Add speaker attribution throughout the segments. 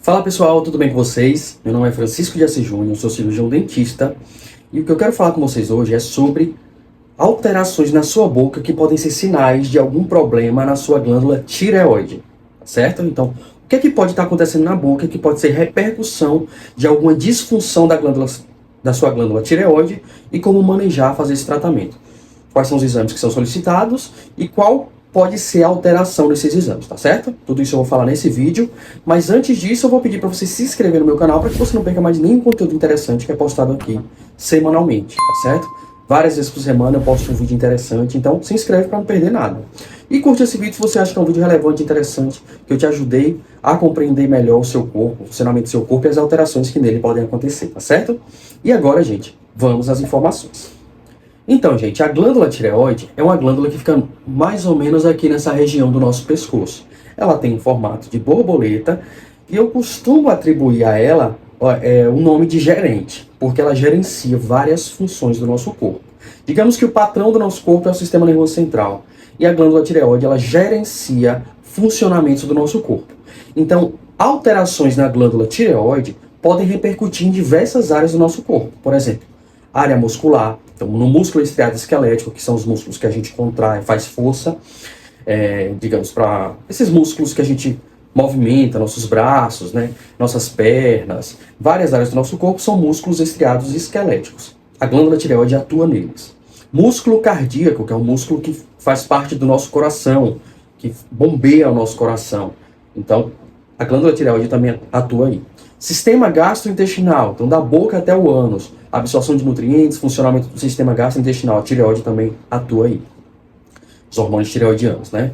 Speaker 1: Fala pessoal, tudo bem com vocês? Meu nome é Francisco de Assis Júnior, sou cirurgião dentista e o que eu quero falar com vocês hoje é sobre alterações na sua boca que podem ser sinais de algum problema na sua glândula tireoide, tá certo? Então, o que é que pode estar acontecendo na boca que pode ser repercussão de alguma disfunção da sua glândula tireoide e como manejar, fazer esse tratamento? Quais são os exames que são solicitados e qual pode ser a alteração desses exames, tá certo? Tudo isso eu vou falar nesse vídeo, mas antes disso eu vou pedir para você se inscrever no meu canal para que você não perca mais nenhum conteúdo interessante que é postado aqui semanalmente, tá certo? Várias vezes por semana eu posto um vídeo interessante, então se inscreve para não perder nada. E curte esse vídeo se você acha que é um vídeo relevante e interessante, que eu te ajudei a compreender melhor o seu corpo, o funcionamento do seu corpo e as alterações que nele podem acontecer, tá certo? E agora, gente, vamos às informações. Então, gente, a glândula tireoide é uma glândula que fica mais ou menos aqui nessa região do nosso pescoço. Ela tem um formato de borboleta e eu costumo atribuir a ela o nome de gerente, porque ela gerencia várias funções do nosso corpo. Digamos que o patrão do nosso corpo é o sistema nervoso central e a glândula tireoide ela gerencia funcionamentos do nosso corpo. Então, alterações na glândula tireoide podem repercutir em diversas áreas do nosso corpo. Por exemplo, área muscular, então no músculo estriado esquelético, que são os músculos que a gente contrai, faz força, digamos, para esses músculos que a gente movimenta, nossos braços, né, nossas pernas, várias áreas do nosso corpo são músculos estriados esqueléticos. A glândula tireoide atua neles. Músculo cardíaco, que é um músculo que faz parte do nosso coração, que bombeia o nosso coração. Então, a glândula tireoide também atua aí. Sistema gastrointestinal, então da boca até o ânus, absorção de nutrientes, funcionamento do sistema gastrointestinal, a tireoide também atua aí. Os hormônios tireoidianos, né?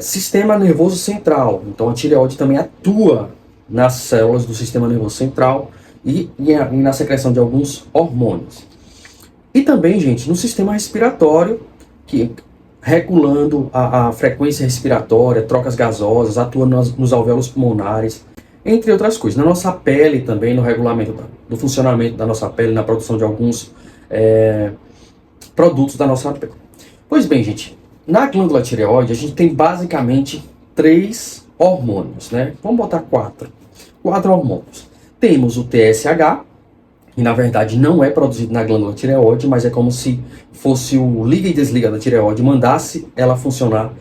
Speaker 1: Sistema nervoso central, então a tireoide também atua nas células do sistema nervoso central e na secreção de alguns hormônios. E também, gente, no sistema respiratório, que regulando a frequência respiratória, trocas gasosas, atua nos alvéolos pulmonares, entre outras coisas. Na nossa pele também, no regulamento do funcionamento da nossa pele, na produção de alguns produtos da nossa pele. Pois bem, gente, na glândula tireoide a gente tem basicamente 3 hormônios, né? Vamos botar 4 hormônios. Temos o TSH, que na verdade não é produzido na glândula tireoide, mas é como se fosse o liga e desliga da tireoide, mandasse ela funcionar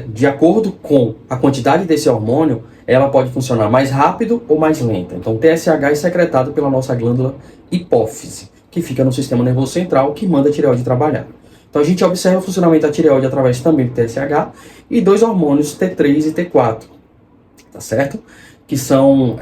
Speaker 1: de acordo com a quantidade desse hormônio, ela pode funcionar mais rápido ou mais lenta. Então, o TSH é secretado pela nossa glândula hipófise, que fica no sistema nervoso central, que manda a tireoide trabalhar. Então, a gente observa o funcionamento da tireoide através também do TSH e 2 hormônios, T3 e T4, tá certo? Que são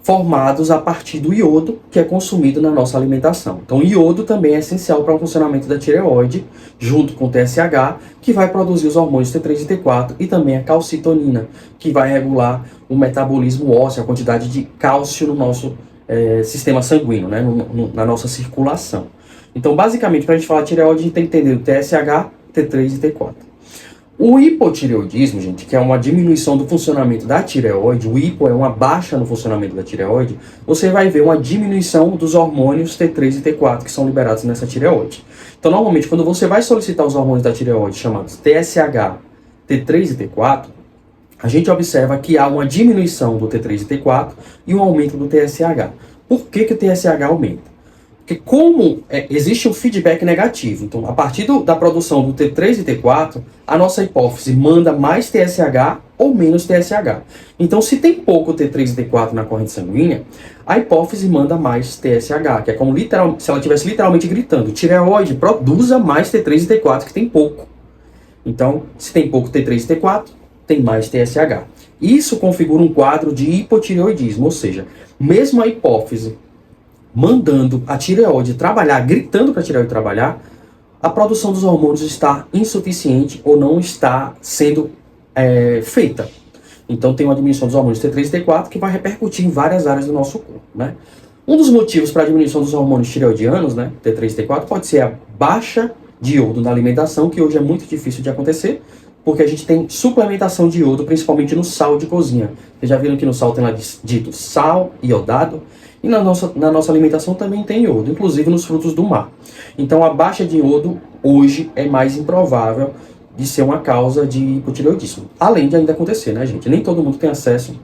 Speaker 1: formados a partir do iodo que é consumido na nossa alimentação. Então, o iodo também é essencial para o funcionamento da tireoide, junto com o TSH, que vai produzir os hormônios T3 e T4, e também a calcitonina, que vai regular o metabolismo ósseo, a quantidade de cálcio no nosso sistema sanguíneo, né, na nossa circulação. Então, basicamente, para a gente falar de tireoide, a gente tem que entender o TSH, T3 e T4. O hipotireoidismo, gente, que é uma diminuição do funcionamento da tireoide, o hipo é uma baixa no funcionamento da tireoide, você vai ver uma diminuição dos hormônios T3 e T4 que são liberados nessa tireoide. Então, normalmente, quando você vai solicitar os hormônios da tireoide chamados TSH, T3 e T4, a gente observa que há uma diminuição do T3 e T4 e um aumento do TSH. Por que o TSH aumenta? Porque como existe um feedback negativo, então a partir da produção do T3 e T4, a nossa hipófise manda mais TSH ou menos TSH. Então se tem pouco T3 e T4 na corrente sanguínea, a hipófise manda mais TSH, que é como se ela estivesse literalmente gritando, tireoide, produza mais T3 e T4 que tem pouco. Então se tem pouco T3 e T4, tem mais TSH. Isso configura um quadro de hipotireoidismo, ou seja, mesmo a hipófise mandando a tireoide trabalhar, gritando para a tireoide trabalhar, a produção dos hormônios está insuficiente ou não está sendo feita. Então tem uma diminuição dos hormônios T3 e T4 que vai repercutir em várias áreas do nosso corpo, né? Um dos motivos para a diminuição dos hormônios tireoidianos, né, T3 e T4, pode ser a baixa de iodo na alimentação, que hoje é muito difícil de acontecer, porque a gente tem suplementação de iodo, principalmente no sal de cozinha. Vocês já viram que no sal tem lá dito sal iodado? E na nossa alimentação também tem iodo, inclusive nos frutos do mar. Então a baixa de iodo hoje é mais improvável de ser uma causa de hipotireoidismo. Além de ainda acontecer, né, gente? Nem todo mundo tem acesso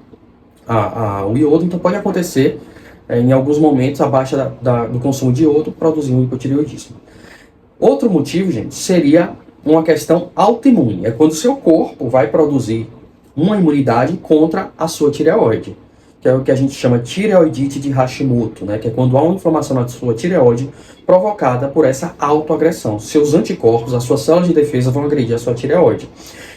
Speaker 1: ao iodo, então pode acontecer em alguns momentos a baixa do consumo de iodo produzir um hipotireoidismo. Outro motivo, gente, seria uma questão autoimune. É quando o seu corpo vai produzir uma imunidade contra a sua tireoide, que é o que a gente chama tireoidite de Hashimoto, né? Que é quando há uma inflamação na sua tireoide provocada por essa autoagressão. Seus anticorpos, as suas células de defesa vão agredir a sua tireoide.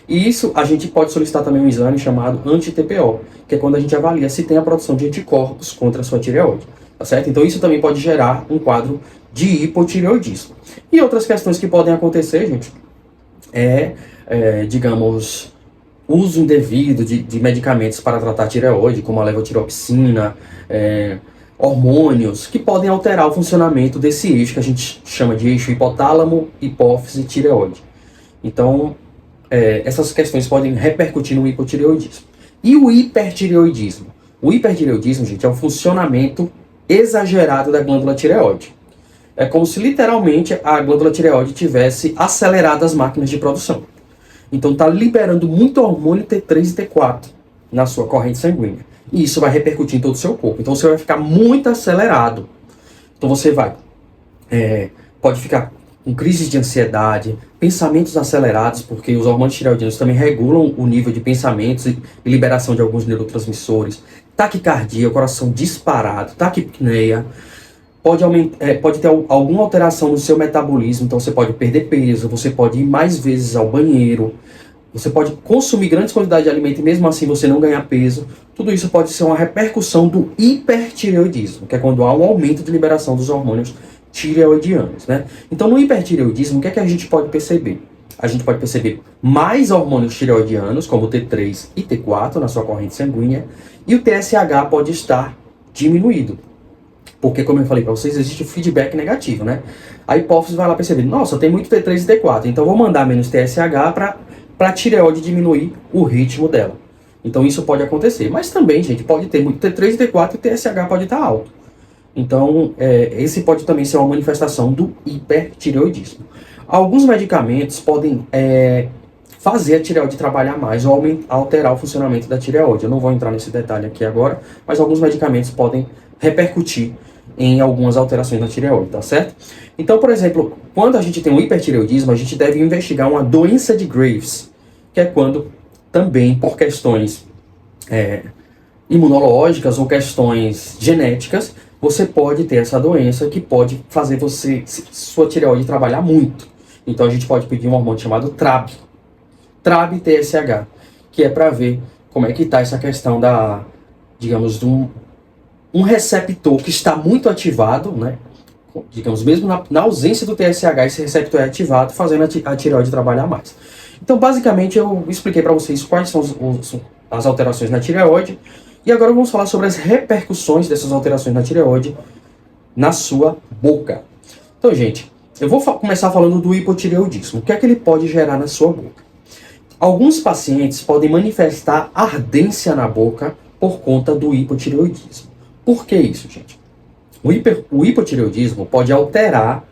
Speaker 1: E isso a gente pode solicitar também um exame chamado anti-TPO, que é quando a gente avalia se tem a produção de anticorpos contra a sua tireoide, tá certo? Então isso também pode gerar um quadro de hipotireoidismo. E outras questões que podem acontecer, gente, digamos, uso indevido de medicamentos para tratar a tireoide, como a levotiroxina, hormônios, que podem alterar o funcionamento desse eixo que a gente chama de eixo hipotálamo, hipófise, tireoide. Então, essas questões podem repercutir no hipotireoidismo. E o hipertireoidismo? O hipertireoidismo, gente, é o funcionamento exagerado da glândula tireoide. É como se literalmente a glândula tireoide tivesse acelerado as máquinas de produção. Então está liberando muito hormônio T3 e T4 na sua corrente sanguínea. E isso vai repercutir em todo o seu corpo. Então você vai ficar muito acelerado. Então você pode ficar com crises de ansiedade, pensamentos acelerados, porque os hormônios tireoidianos também regulam o nível de pensamentos e liberação de alguns neurotransmissores, taquicardia, coração disparado, taquipneia, pode ter alguma alteração no seu metabolismo, então você pode perder peso, você pode ir mais vezes ao banheiro, você pode consumir grandes quantidades de alimento e mesmo assim você não ganhar peso. Tudo isso pode ser uma repercussão do hipertireoidismo, que é quando há um aumento de liberação dos hormônios tireoidianos, né? Então no hipertireoidismo, o que é que a gente pode perceber? A gente pode perceber mais hormônios tireoidianos, como o T3 e T4 na sua corrente sanguínea, e o TSH pode estar diminuído. Porque, como eu falei para vocês, existe o feedback negativo, né? A hipófise vai lá perceber, nossa, tem muito T3 e T4, então vou mandar menos TSH para a tireoide diminuir o ritmo dela. Então isso pode acontecer. Mas também, gente, pode ter muito T3 e T4 e o TSH pode estar alto. Então, esse pode também ser uma manifestação do hipertireoidismo. Alguns medicamentos podem fazer a tireoide trabalhar mais ou alterar o funcionamento da tireoide. Eu não vou entrar nesse detalhe aqui agora, mas alguns medicamentos podem repercutir em algumas alterações na tireoide, tá certo? Então, por exemplo, quando a gente tem um hipertireoidismo, a gente deve investigar uma doença de Graves, que é quando também por questões imunológicas ou questões genéticas, você pode ter essa doença que pode fazer sua tireoide trabalhar muito. Então a gente pode pedir um hormônio chamado TRAB-TSH, que é para ver como é que está essa questão digamos, de um receptor que está muito ativado, né? Digamos, mesmo na ausência do TSH, esse receptor é ativado, fazendo a tireoide trabalhar mais. Então, basicamente, eu expliquei para vocês quais são as alterações na tireoide, e agora vamos falar sobre as repercussões dessas alterações na tireoide na sua boca. Então, gente, eu vou começar falando do hipotireoidismo. O que é que ele pode gerar na sua boca? Alguns pacientes podem manifestar ardência na boca por conta do hipotireoidismo. Por que isso, gente? O hipotireoidismo pode alterar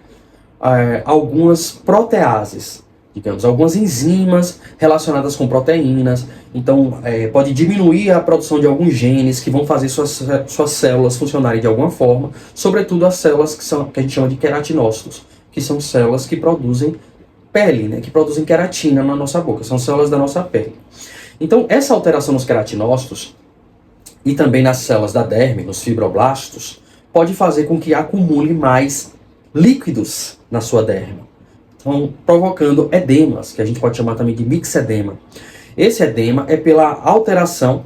Speaker 1: algumas proteases, digamos, algumas enzimas relacionadas com proteínas. Então, pode diminuir a produção de alguns genes que vão fazer suas células funcionarem de alguma forma, sobretudo as células que a gente chama de queratinócitos, que são células que produzem pele, né, que produzem queratina na nossa boca, são células da nossa pele. Então, essa alteração nos queratinócitos e também nas células da derme, nos fibroblastos, pode fazer com que acumule mais líquidos na sua derme. Então, provocando edemas, que a gente pode chamar também de mixedema. Esse edema é pela alteração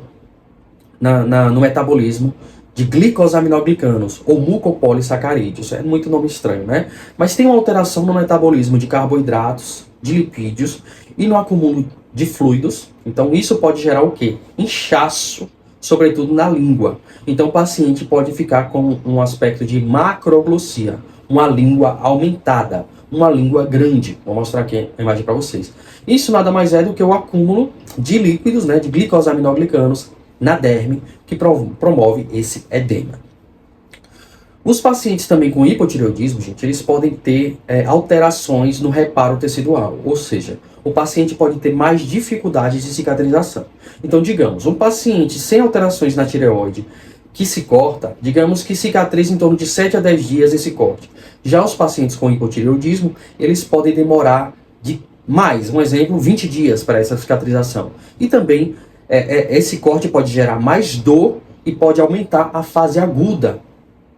Speaker 1: no metabolismo de glicosaminoglicanos, ou mucopolissacarídeos. É muito nome estranho, né? Mas tem uma alteração no metabolismo de carboidratos, de lipídios e no acúmulo de fluidos. Então, isso pode gerar o quê? Inchaço, sobretudo na língua. Então o paciente pode ficar com um aspecto de macroglossia, uma língua aumentada, uma língua grande. Vou mostrar aqui a imagem para vocês. Isso nada mais é do que o acúmulo de líquidos, né, de glicosaminoglicanos na derme, que promove esse edema. Os pacientes também com hipotireoidismo, gente, eles podem ter alterações no reparo tecidual, ou seja, o paciente pode ter mais dificuldades de cicatrização. Então, digamos, um paciente sem alterações na tireoide que se corta, digamos que cicatriza em torno de 7 a 10 dias esse corte. Já os pacientes com hipotireoidismo, eles podem demorar de mais, um exemplo, 20 dias para essa cicatrização. E também esse corte pode gerar mais dor e pode aumentar a fase aguda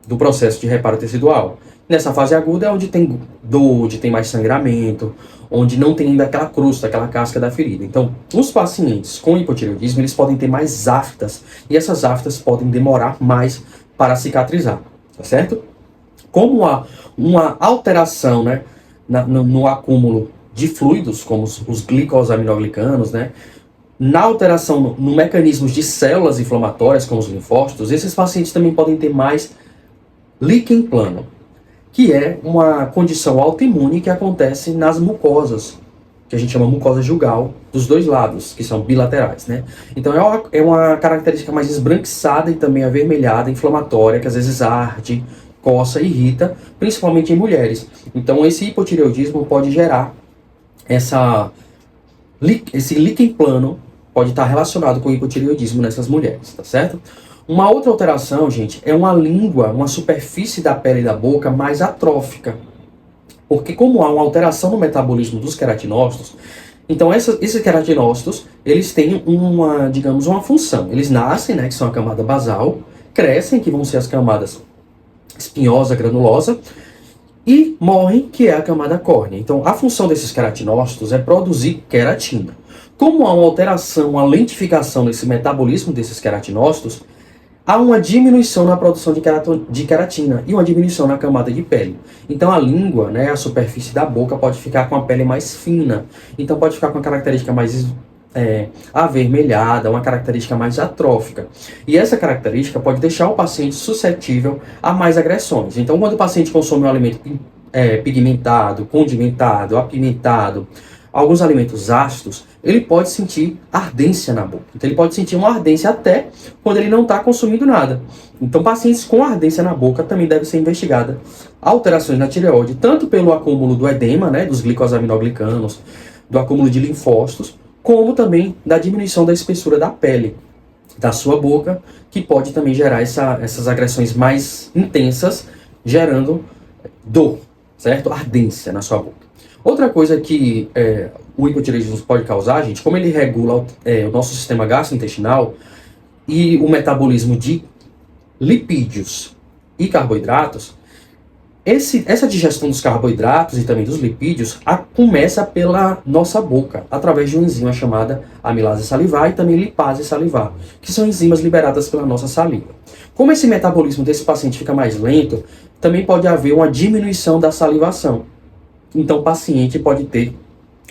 Speaker 1: do processo de reparo tecidual. Nessa fase aguda é onde tem dor, onde tem mais sangramento, onde não tem ainda aquela crosta, aquela casca da ferida. Então, os pacientes com hipotireoidismo, eles podem ter mais aftas, e essas aftas podem demorar mais para cicatrizar, tá certo? Como há uma alteração, né, no acúmulo de fluidos, como os glicosaminoglicanos, né, na alteração no mecanismos de células inflamatórias, como os linfócitos, esses pacientes também podem ter mais líquen plano, que é uma condição autoimune que acontece nas mucosas, que a gente chama mucosa jugal, dos dois lados, que são bilaterais, né? Então é uma característica mais esbranquiçada e também avermelhada, inflamatória, que às vezes arde, coça, irrita, principalmente em mulheres. Então esse hipotireoidismo pode gerar esse líquen plano, pode estar relacionado com o hipotireoidismo nessas mulheres, tá certo? Uma outra alteração, gente, é uma língua, uma superfície da pele da boca mais atrófica. Porque como há uma alteração no metabolismo dos queratinócitos, então esses queratinócitos, eles têm digamos, uma função. Eles nascem, né, que são a camada basal, crescem, que vão ser as camadas espinhosa, granulosa, e morrem, que é a camada córnea. Então, a função desses queratinócitos é produzir queratina. Como há uma alteração, uma lentificação nesse metabolismo desses queratinócitos, há uma diminuição na produção de queratina e uma diminuição na camada de pele. Então a língua, né, a superfície da boca pode ficar com a pele mais fina. Então pode ficar com uma característica mais avermelhada, uma característica mais atrófica. E essa característica pode deixar o paciente suscetível a mais agressões. Então quando o paciente consome um alimento pigmentado, condimentado, apimentado, alguns alimentos ácidos, ele pode sentir ardência na boca. Então ele pode sentir uma ardência até quando ele não está consumindo nada. Então pacientes com ardência na boca também devem ser investigadas alterações na tireoide, tanto pelo acúmulo do edema, né, dos glicosaminoglicanos, do acúmulo de linfócitos, como também da diminuição da espessura da pele da sua boca, que pode também gerar essas agressões mais intensas, gerando dor, certo? Ardência na sua boca. Outra coisa que o hipotireoidismo pode causar, gente, como ele regula o nosso sistema gastrointestinal e o metabolismo de lipídios e carboidratos, essa digestão dos carboidratos e também dos lipídios começa pela nossa boca, através de uma enzima chamada amilase salivar e também lipase salivar, que são enzimas liberadas pela nossa saliva. Como esse metabolismo desse paciente fica mais lento, também pode haver uma diminuição da salivação. Então o paciente pode ter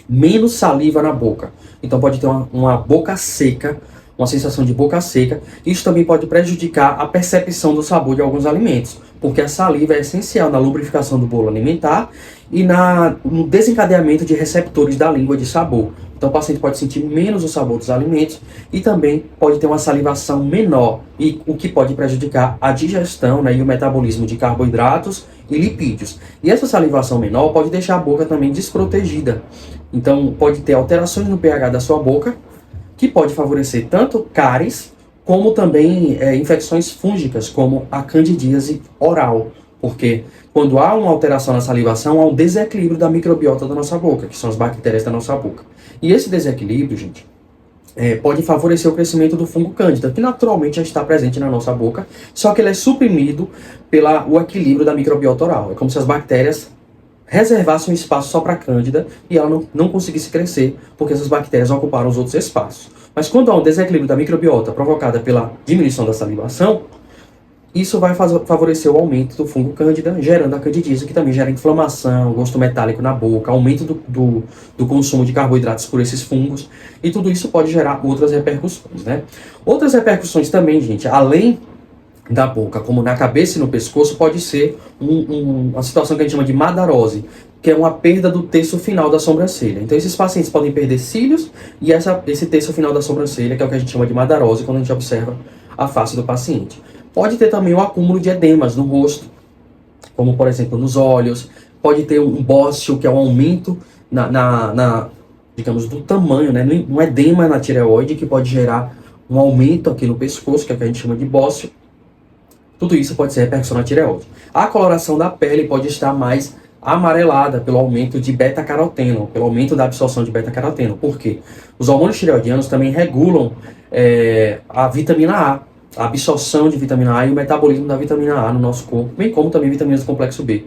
Speaker 1: menos saliva na boca. Então pode ter uma boca seca, uma sensação de boca seca. Isso também pode prejudicar a percepção do sabor de alguns alimentos, porque a saliva é essencial na lubrificação do bolo alimentar e no desencadeamento de receptores da língua de sabor. Então o paciente pode sentir menos o sabor dos alimentos e também pode ter uma salivação menor, o que pode prejudicar a digestão, né, e o metabolismo de carboidratos e lipídios. E essa salivação menor pode deixar a boca também desprotegida. Então pode ter alterações no pH da sua boca, que pode favorecer tanto cáries, como também infecções fúngicas, como a candidíase oral. Porque quando há uma alteração na salivação, há um desequilíbrio da microbiota da nossa boca, que são as bactérias da nossa boca. E esse desequilíbrio, gente, pode favorecer o crescimento do fungo cândida, que naturalmente já está presente na nossa boca, só que ele é suprimido pelo equilíbrio da microbiota oral. É como se as bactérias reservassem um espaço só para a cândida e ela não conseguisse crescer, porque essas bactérias ocuparam os outros espaços. Mas quando há um desequilíbrio da microbiota provocada pela diminuição da salivação, isso vai favorecer o aumento do fungo cândida, gerando a candidíase, que também gera inflamação, gosto metálico na boca, aumento do consumo de carboidratos por esses fungos, e tudo isso pode gerar outras repercussões, né? Outras repercussões também, gente, além da boca, como na cabeça e no pescoço, pode ser uma situação que a gente chama de madarose, que é uma perda do terço final da sobrancelha. Então esses pacientes podem perder cílios e esse terço final da sobrancelha, que é o que a gente chama de madarose, quando a gente observa a face do paciente. Pode ter também o acúmulo de edemas no rosto, como por exemplo nos olhos, pode ter um bócio, que é um aumento digamos, do tamanho, né? Um edema na tireoide que pode gerar um aumento aqui no pescoço, que é o que a gente chama de bócio. Tudo isso pode ser repercussão na tireoide. A coloração da pele pode estar mais amarelada pelo aumento de beta-caroteno, pelo aumento da absorção de beta-caroteno. Por quê? Os hormônios tireoidianos também regulam a vitamina a absorção de vitamina A e o metabolismo da vitamina A no nosso corpo, bem como também vitaminas do complexo B.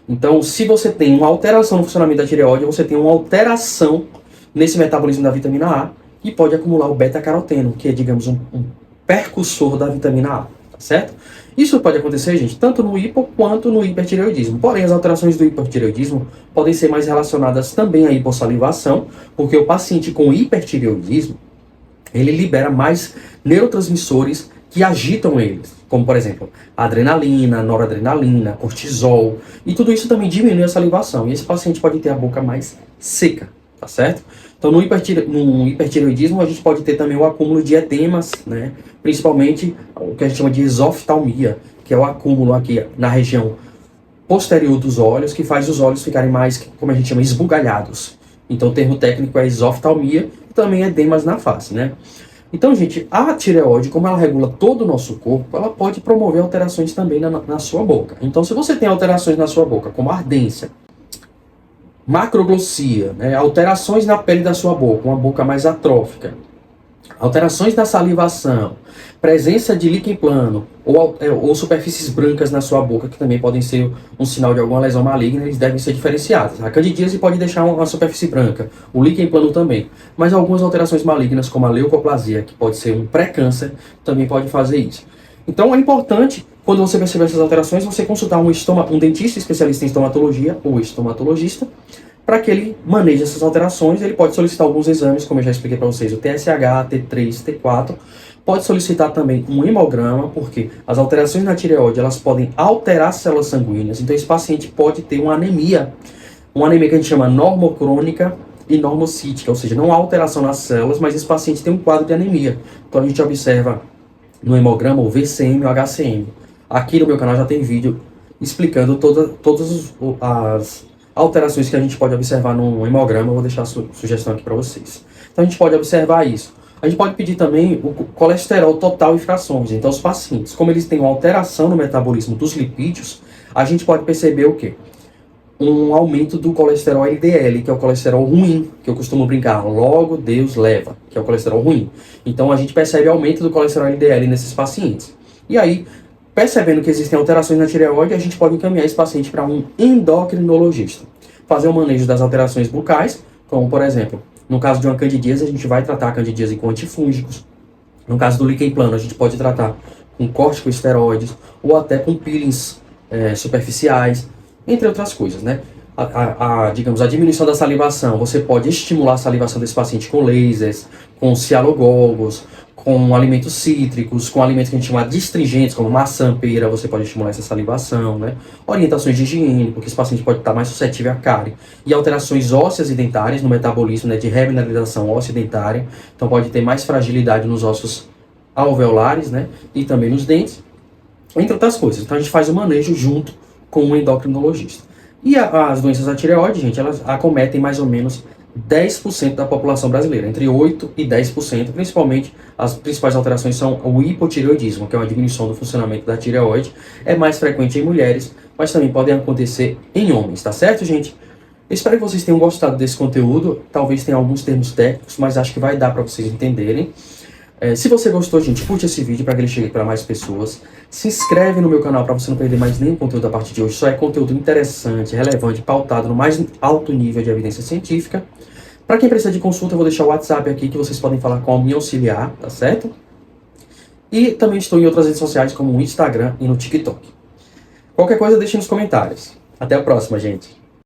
Speaker 1: Então, se você tem uma alteração no funcionamento da tireoide, você tem uma alteração nesse metabolismo da vitamina A e pode acumular o beta-caroteno, que é, digamos, um percussor da vitamina A, tá certo? Isso pode acontecer, gente, tanto no hipo quanto no hipertireoidismo. Porém, as alterações do hipertireoidismo podem ser mais relacionadas também à hipossalivação, porque o paciente com hipertireoidismo, ele libera mais neurotransmissores que agitam eles, como por exemplo, adrenalina, noradrenalina, cortisol, e tudo isso também diminui a salivação, e esse paciente pode ter a boca mais seca, tá certo? Então no hipertireoidismo a gente pode ter também o acúmulo de edemas, né? Principalmente o que a gente chama de exoftalmia, que é o acúmulo aqui na região posterior dos olhos, que faz os olhos ficarem mais, como a gente chama, esbugalhados. Então o termo técnico é exoftalmia, e também edemas na face, né? Então, gente, a tireoide, como ela regula todo o nosso corpo, ela pode promover alterações também na sua boca. Então, se você tem alterações na sua boca, como ardência, macroglossia, né, alterações na pele da sua boca, uma boca mais atrófica, alterações na salivação, presença de líquen plano ou superfícies brancas na sua boca, que também podem ser um sinal de alguma lesão maligna, eles devem ser diferenciados. A candidíase pode deixar uma superfície branca, o líquen plano também, mas algumas alterações malignas, como a leucoplasia, que pode ser um pré-câncer, também pode fazer isso. Então é importante, quando você perceber essas alterações, você consultar um dentista especialista em estomatologia ou estomatologista, para que ele maneje essas alterações. Ele pode solicitar alguns exames, como eu já expliquei para vocês, o TSH, T3, T4. Pode solicitar também um hemograma, porque as alterações na tireoide, elas podem alterar células sanguíneas. Então esse paciente pode ter uma anemia que a gente chama normocrônica e normocítica, ou seja, não há alteração nas células, mas esse paciente tem um quadro de anemia. Então a gente observa no hemograma o VCM e o HCM. Aqui no meu canal já tem vídeo explicando todas as alterações que a gente pode observar no hemograma. Eu vou deixar a sugestão aqui para vocês. Então a gente pode observar isso. A gente pode pedir também o colesterol total e frações. Então os pacientes, como eles têm uma alteração no metabolismo dos lipídios, a gente pode perceber o quê? Um aumento do colesterol LDL, que é o colesterol ruim, que eu costumo brincar, logo Deus leva, que é o colesterol ruim. Então a gente percebe aumento do colesterol LDL nesses pacientes. E aí, percebendo que existem alterações na tireoide, a gente pode encaminhar esse paciente para um endocrinologista. Fazer o manejo das alterações bucais, como por exemplo, no caso de uma candidíase, a gente vai tratar a candidíase com antifúngicos. No caso do líquen plano, a gente pode tratar com corticosteroides ou até com peelings superficiais, entre outras coisas, né? Digamos, a diminuição da salivação, você pode estimular a salivação desse paciente com lasers, com cialogogos, com alimentos cítricos, com alimentos que a gente chama de astringentes, como maçã, pera, você pode estimular essa salivação, né? Orientações de higiene, porque esse paciente pode estar mais suscetível à cárie. E alterações ósseas e dentárias no metabolismo, né, de remineralização óssea e dentária. Então pode ter mais fragilidade nos ossos alveolares, né? E também nos dentes, entre outras coisas. Então a gente faz o manejo junto com um endocrinologista. E as doenças da tireoide, gente, elas acometem mais ou menos 10% da população brasileira, entre 8% e 10%, principalmente as principais alterações são o hipotireoidismo, que é uma diminuição do funcionamento da tireoide, é mais frequente em mulheres, mas também podem acontecer em homens, tá certo, gente? Eu espero que vocês tenham gostado desse conteúdo, talvez tenha alguns termos técnicos, mas acho que vai dar para vocês entenderem. Se você gostou, gente, curte esse vídeo para que ele chegue para mais pessoas. Se inscreve no meu canal para você não perder mais nenhum conteúdo a partir de hoje. Só é conteúdo interessante, relevante, pautado no mais alto nível de evidência científica. Para quem precisa de consulta, eu vou deixar o WhatsApp aqui que vocês podem falar com a minha auxiliar, tá certo? E também estou em outras redes sociais como no Instagram e no TikTok. Qualquer coisa, deixe nos comentários. Até a próxima, gente.